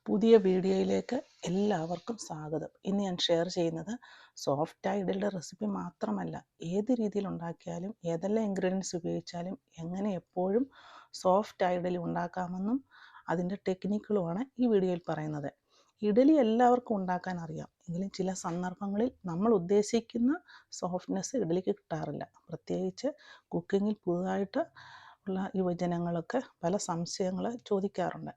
പുതിയ വീഡിയോയിലേക്ക് എല്ലാവർക്കും സ്വാഗതം. ഇന്ന് ഞാൻ ഷെയർ ചെയ്യുന്നത് സോഫ്റ്റ് ഇഡലിയുടെ റെസിപ്പി മാത്രമല്ല, ഏത് രീതിയിൽ ഉണ്ടാക്കിയാലും ഏതെല്ലാം ഇൻഗ്രീഡിയൻസ് ഉപയോഗിച്ചാലും എങ്ങനെ എപ്പോഴും സോഫ്റ്റ് ഇഡലി ഉണ്ടാക്കാമെന്നും അതിൻ്റെ ടെക്നിക്കുകളുമാണ് ഈ വീഡിയോയിൽ പറയുന്നത്. ഇഡലി എല്ലാവർക്കും ഉണ്ടാക്കാൻ അറിയാം, എങ്കിലും ചില സന്ദർഭങ്ങളിൽ നമ്മൾ ഉദ്ദേശിക്കുന്ന സോഫ്റ്റ്നെസ് ഇഡലിക്ക് കിട്ടാറില്ല. പ്രത്യേകിച്ച് കുക്കിങ്ങിൽ പുതുതായിട്ട് ഉള്ള യുവജനങ്ങളൊക്കെ പല സംശയങ്ങൾ ചോദിക്കാറുണ്ട്.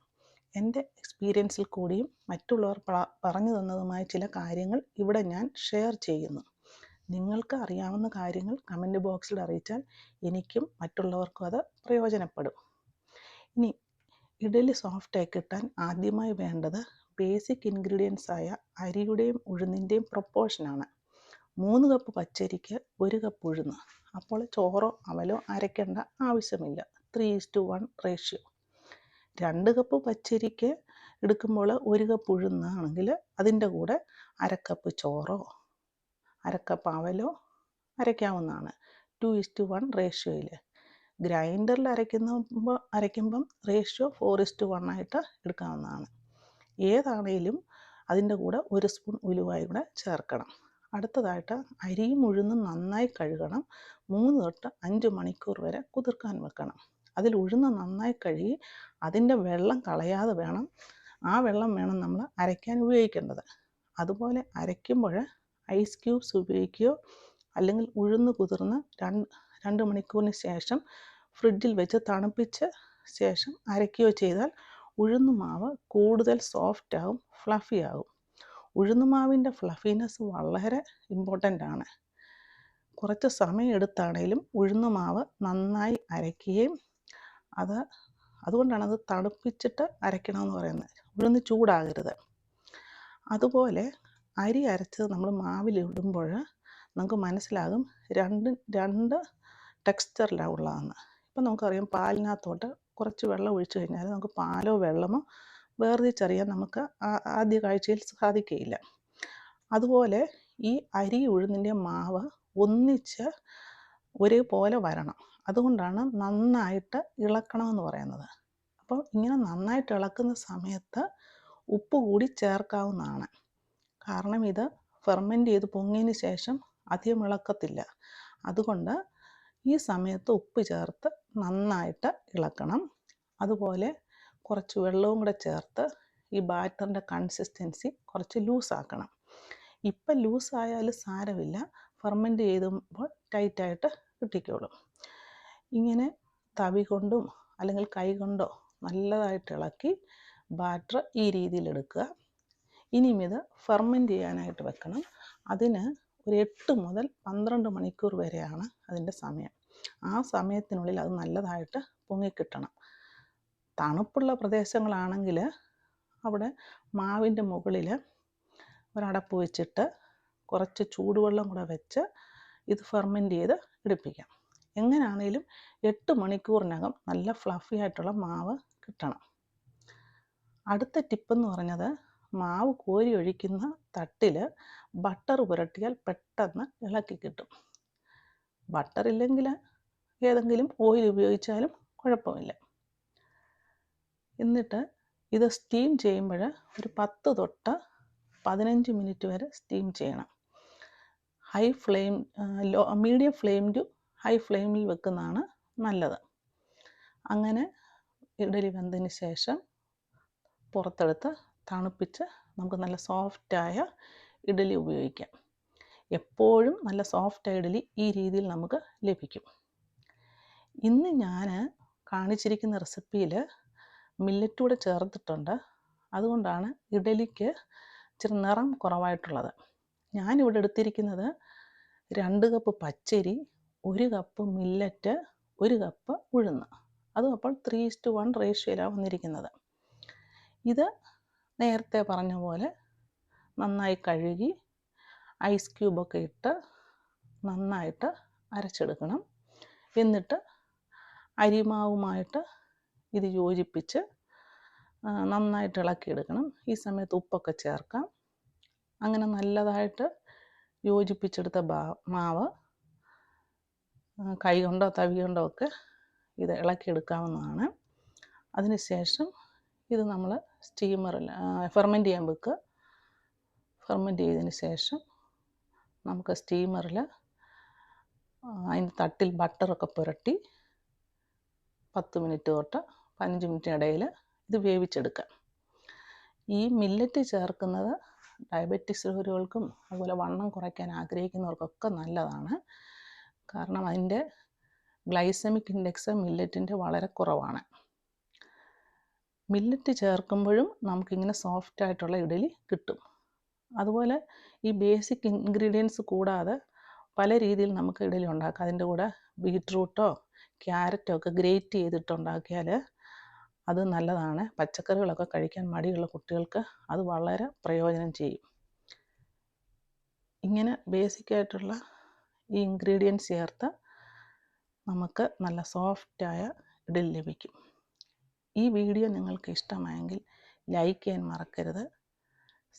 എൻ്റെ എക്സ്പീരിയൻസിൽ കൂടിയും മറ്റുള്ളവർ പറഞ്ഞു തന്നതുമായ ചില കാര്യങ്ങൾ ഇവിടെ ഞാൻ ഷെയർ ചെയ്യുന്നു. നിങ്ങൾക്ക് അറിയാവുന്ന കാര്യങ്ങൾ കമൻറ്റ് ബോക്സിൽ അറിയിച്ചാൽ എനിക്കും മറ്റുള്ളവർക്കും അത് പ്രയോജനപ്പെടും. ഇനി ഇഡലി സോഫ്റ്റായി കിട്ടാൻ ആദ്യമായി വേണ്ടത് ബേസിക് ഇൻഗ്രീഡിയൻസ് ആയ അരിയുടെയും ഉഴുന്നിൻ്റെയും പ്രൊപ്പോർഷനാണ്. 3 കപ്പ് പച്ചരിക്ക് 1 കപ്പ് ഉഴുന്ന്. അപ്പോൾ ചോറോ അവലോ അരയ്ക്കേണ്ട ആവശ്യമില്ല. 3:1 റേഷ്യോ. 2 കപ്പ് പച്ചരിക്ക് എടുക്കുമ്പോൾ 1 കപ്പ് ഉഴുന്നാണെങ്കിൽ അതിൻ്റെ കൂടെ അരക്കപ്പ് ചോറോ അരക്കപ്പ് അവലോ അരയ്ക്കാവുന്നതാണ്. 2:1 റേഷ്യോയിൽ. ഗ്രൈൻഡറിൽ അരയ്ക്കുമ്പം റേഷ്യോ 4:1 ആയിട്ട് എടുക്കാവുന്നതാണ്. ഏതാണേലും അതിൻ്റെ കൂടെ 1 സ്പൂൺ ഉലുവായി കൂടെ ചേർക്കണം. അടുത്തതായിട്ട് അരിയും ഉഴുന്നും നന്നായി കഴുകണം. 3 തൊട്ട് 5 മണിക്കൂർ വരെ കുതിർക്കാൻ വെക്കണം. അതിൽ ഉഴുന്ന് നന്നായി കഴുകി അതിൻ്റെ വെള്ളം കളയാതെ വേണം, ആ വെള്ളം വേണം നമ്മൾ അരയ്ക്കാൻ ഉപയോഗിക്കേണ്ടത്. അതുപോലെ അരയ്ക്കുമ്പോൾ ഐസ് ക്യൂബ്സ് ഉപയോഗിക്കുകയോ അല്ലെങ്കിൽ ഉഴുന്ന് കുതിർന്ന് 2 മണിക്കൂറിന് ശേഷം ഫ്രിഡ്ജിൽ വെച്ച് തണുപ്പിച്ച ശേഷം അരയ്ക്കുകയോ ചെയ്താൽ ഉഴുന്നുമാവ് കൂടുതൽ സോഫ്റ്റ് ആകും, ഫ്ലഫി ആകും. ഉഴുന്നുമാവിൻ്റെ ഫ്ലഫിനെസ് വളരെ ഇമ്പോർട്ടൻ്റ് ആണ്. കുറച്ച് സമയം എടുത്താണേലും ഉഴുന്നുമാവ് നന്നായി അരയ്ക്കുകയും അതുകൊണ്ടാണ് അത് തണുപ്പിച്ചിട്ട് അരയ്ക്കണമെന്ന് പറയുന്നത്. ഉഴുന്ന് ചൂടാകരുത്. അതുപോലെ അരി അരച്ചത് നമ്മൾ മാവിലിടുമ്പോൾ നമുക്ക് മനസ്സിലാകും രണ്ട് ടെക്സ്ചറിലാണ് ഉള്ളതെന്ന്. ഇപ്പം നമുക്കറിയാം, പാലിനകത്തോട്ട് കുറച്ച് വെള്ളം ഒഴിച്ചു കഴിഞ്ഞാൽ നമുക്ക് പാലോ വെള്ളമോ വേർതിരിച്ചറിയാൻ നമുക്ക് ആദ്യ കാഴ്ചയിൽ സാധിക്കുകയില്ല. അതുപോലെ ഈ അരി ഉഴുന്നിൻ്റെ മാവ് ഒന്നിച്ച് ഒരേപോലെ വരണം. അതുകൊണ്ടാണ് നന്നായിട്ട് ഇളക്കണമെന്ന് പറയുന്നത്. അപ്പോൾ ഇങ്ങനെ നന്നായിട്ട് ഇളക്കുന്ന സമയത്ത് ഉപ്പ് കൂടി ചേർക്കാവുന്നതാണ്. കാരണം ഇത് ഫെർമെൻറ്റ് ചെയ്ത് പൊങ്ങിയതിന് ശേഷം അധികം ഇളക്കത്തില്ല. അതുകൊണ്ട് ഈ സമയത്ത് ഉപ്പ് ചേർത്ത് നന്നായിട്ട് ഇളക്കണം. അതുപോലെ കുറച്ച് വെള്ളവും കൂടെ ചേർത്ത് ഈ ബാറ്ററിൻ്റെ കൺസിസ്റ്റൻസി കുറച്ച് ലൂസാക്കണം. ഇപ്പം ലൂസായാലും സാരമില്ല, ഫെർമെൻറ്റ് ചെയ്യുമ്പോൾ ടൈറ്റായിട്ട് കിട്ടിക്കോളും. ഇങ്ങനെ തവി കൊണ്ടും അല്ലെങ്കിൽ കൈ കൊണ്ടോ നല്ലതായിട്ട് ഇളക്കി ബാറ്റർ ഈ രീതിയിൽ എടുക്കുക. ഇനിയും ഇത് ഫെർമെൻറ്റ് ചെയ്യാനായിട്ട് വെക്കണം. അതിന് ഒരു 8 മുതൽ 12 മണിക്കൂർ വരെയാണ് അതിൻ്റെ സമയം. ആ സമയത്തിനുള്ളിൽ അത് നല്ലതായിട്ട് പൊങ്ങിക്കിട്ടണം. തണുപ്പുള്ള പ്രദേശങ്ങളാണെങ്കിൽ അവിടെ മാവിൻ്റെ മുകളിൽ ഒരടപ്പ് വെച്ചിട്ട് കുറച്ച് ചൂടുവെള്ളം കൂടെ വെച്ച് ഇത് ഫെർമെൻറ്റ് ചെയ്ത് എടുപ്പിക്കാം. എങ്ങനെയാണേലും 8 മണിക്കൂറിനകം നല്ല ഫ്ലഫി ആയിട്ടുള്ള മാവ് കിട്ടണം. അടുത്ത ടിപ്പെന്ന് പറഞ്ഞത്, മാവ് കോരി ഒഴിക്കുന്ന തട്ടിൽ ബട്ടർ പുരട്ടിയാൽ പെട്ടെന്ന് ഇളക്കി കിട്ടും. ബട്ടർ ഇല്ലെങ്കിൽ ഏതെങ്കിലും ഓയിൽ ഉപയോഗിച്ചാലും കുഴപ്പമില്ല. എന്നിട്ട് ഇത് സ്റ്റീം ചെയ്യുമ്പോൾ ഒരു 10 തൊട്ട് 15 മിനിറ്റ് വരെ സ്റ്റീം ചെയ്യണം. മീഡിയം ഫ്ലെയിം ടു ഹൈ ഫ്ലെയിമിൽ വെക്കുന്നതാണ് നല്ലത്. അങ്ങനെ ഇഡലി വെന്തതിന് ശേഷം പുറത്തെടുത്ത് തണുപ്പിച്ച് നമുക്ക് നല്ല സോഫ്റ്റായ ഇഡലി ഉപയോഗിക്കാം. എപ്പോഴും നല്ല സോഫ്റ്റായ ഇഡലി ഈ രീതിയിൽ നമുക്ക് ലഭിക്കും. ഇന്ന് ഞാൻ കാണിച്ചിരിക്കുന്ന റെസിപ്പിയിൽ മില്ലറ്റ് കൂടെ ചേർത്തിട്ടുണ്ട്. അതുകൊണ്ടാണ് ഇഡലിക്ക് ഇച്ചിരി നിറം കുറവായിട്ടുള്ളത്. ഞാനിവിടെ എടുത്തിരിക്കുന്നത് 2 കപ്പ് പച്ചരി, 1 കപ്പ് മില്ലറ്റ്, 1 കപ്പ് ഉഴുന്ന്. അതും അപ്പോൾ 3:1 റേഷ്യോയിലാണ് വന്നിരിക്കുന്നത്. ഇത് നേരത്തെ പറഞ്ഞ പോലെ നന്നായി കഴുകി ഐസ് ക്യൂബൊക്കെ ഇട്ട് നന്നായിട്ട് അരച്ചെടുക്കണം. എന്നിട്ട് അരിമാവുമായിട്ട് ഇത് യോജിപ്പിച്ച് നന്നായിട്ട് ഇളക്കിയെടുക്കണം. ഈ സമയത്ത് ഉപ്പൊക്കെ ചേർക്കാം. അങ്ങനെ നല്ലതായിട്ട് യോജിപ്പിച്ചെടുത്ത മാവ് കൈ കൊണ്ടോ തവി കൊണ്ടോ ഒക്കെ ഇത് ഇളക്കിയെടുക്കാവുന്നതാണ്. അതിനുശേഷം ഇത് നമ്മൾ സ്റ്റീമറിൽ ഫെർമെൻറ്റ് ചെയ്യാൻ വെക്കുക. ഫെർമെൻറ്റ് ചെയ്തതിന് ശേഷം നമുക്ക് സ്റ്റീമറിൽ അതിൻ്റെ തട്ടിൽ ബട്ടറൊക്കെ പുരട്ടി 10 മിനിറ്റ് തൊട്ട് 15 മിനിറ്റ് ഇടയിൽ ഇത് വേവിച്ചെടുക്കുക. ഈ മില്ലറ്റ് ചേർക്കുന്നത് ഡയബറ്റിസ് രോഗികൾക്കും അതുപോലെ വണ്ണം കുറയ്ക്കാൻ ആഗ്രഹിക്കുന്നവർക്കൊക്കെ നല്ലതാണ്. കാരണം അതിൻ്റെ ഗ്ലൈസമിക് ഇൻഡെക്സ് മില്ലറ്റിൻ്റെ വളരെ കുറവാണ്. മില്ലറ്റ് ചേർക്കുമ്പോഴും നമുക്കിങ്ങനെ സോഫ്റ്റായിട്ടുള്ള ഇഡ്ഡലി കിട്ടും. അതുപോലെ ഈ ബേസിക് ഇൻഗ്രീഡിയൻസ് കൂടാതെ പല രീതിയിൽ നമുക്ക് ഇഡ്ഡലി ഉണ്ടാക്കാം. അതിൻ്റെ കൂടെ ബീറ്റ്റൂട്ടോ ക്യാരറ്റോ ഒക്കെ ഗ്രേറ്റ് ചെയ്തിട്ടുണ്ടാക്കിയാൽ അത് നല്ലതാണ്. പച്ചക്കറികളൊക്കെ കഴിക്കാൻ മടിയുള്ള കുട്ടികൾക്ക് അത് വളരെ പ്രയോജനം ചെയ്യും. ഇങ്ങനെ ബേസിക്കായിട്ടുള്ള ഈ ഇൻഗ്രീഡിയൻസ് ചേർത്ത് നമുക്ക് നല്ല സോഫ്റ്റായ ഇഡ്ഡലി ലഭിക്കും. ഈ വീഡിയോ നിങ്ങൾക്ക് ഇഷ്ടമായെങ്കിൽ ലൈക്ക് ചെയ്യാൻ മറക്കരുത്.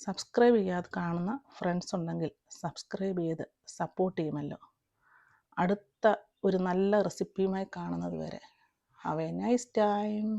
സബ്സ്ക്രൈബ് ചെയ്യാതെ കാണുന്ന ഫ്രണ്ട്സ് ഉണ്ടെങ്കിൽ സബ്സ്ക്രൈബ് ചെയ്ത് സപ്പോർട്ട് ചെയ്യുമല്ലോ. അടുത്ത ഒരു നല്ല റെസിപ്പിയുമായി കാണുന്നത് വരെ ഹാവ് എ നൈസ് ടൈം.